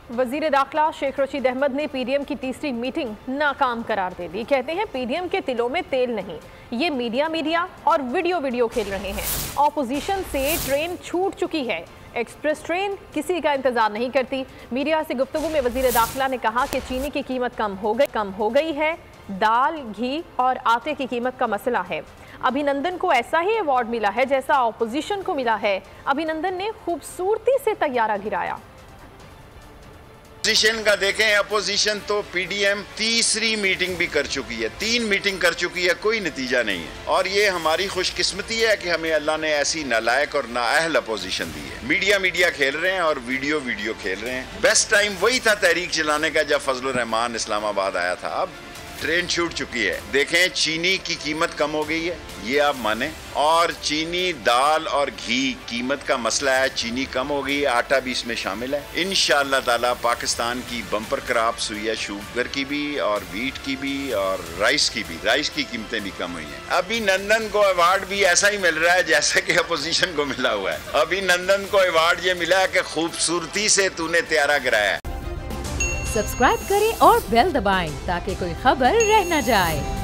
वजीर दाखिला शेख रशीद अहमद ने पीडीएम की तीसरी मीटिंग नाकाम करार दे दी। कहते हैं पीडीएम के तिलों में तेल नहीं, ये मीडिया और वीडियो खेल रहे हैं। ऑपोजिशन से ट्रेन छूट चुकी है, एक्सप्रेस ट्रेन किसी का इंतजार नहीं करती। मीडिया से गुफ्तगू में वजीर दाखिला ने कहा कि चीनी की कीमत कम हो गई है, दाल, घी और आटे की कीमत का मसला है। अभिनंदन को ऐसा ही अवार्ड मिला है जैसा ऑपोजिशन को मिला है। अभिनंदन ने खूबसूरती से तैयारा गिराया। अपोजिशन का देखें, अपोजिशन तो पीडीएम तीसरी मीटिंग भी कर चुकी है, 3 मीटिंग कर चुकी है, कोई नतीजा नहीं है। और ये हमारी खुशकिस्मती है कि हमें अल्लाह ने ऐसी नालायक और नाअहल अपोजिशन दी है। मीडिया खेल रहे हैं और वीडियो खेल रहे हैं। बेस्ट टाइम वही था तहरीक चलाने का जब फजलुर रहमान इस्लामाबाद आया था। अब ट्रेन छूट चुकी है। देखें, चीनी की कीमत कम हो गई है, ये आप माने, और चीनी, दाल और घी कीमत का मसला है, चीनी कम हो गई है, आटा भी इसमें शामिल है। इंशाअल्लाह ताला पाकिस्तान की बम्पर क्रॉप्स हुई है, शुगर की भी और वीट की भी और राइस की भी। राइस की कीमतें भी कम हुई हैं। अभिनंदन को अवार्ड भी ऐसा ही मिल रहा है जैसे कि अपोजिशन को मिला हुआ है। अभिनंदन को अवार्ड ये मिला है कि खूबसूरती से तूने तैयारा गिराया है। सब्सक्राइब करें और बेल दबाएं ताकि कोई खबर रह न जाए।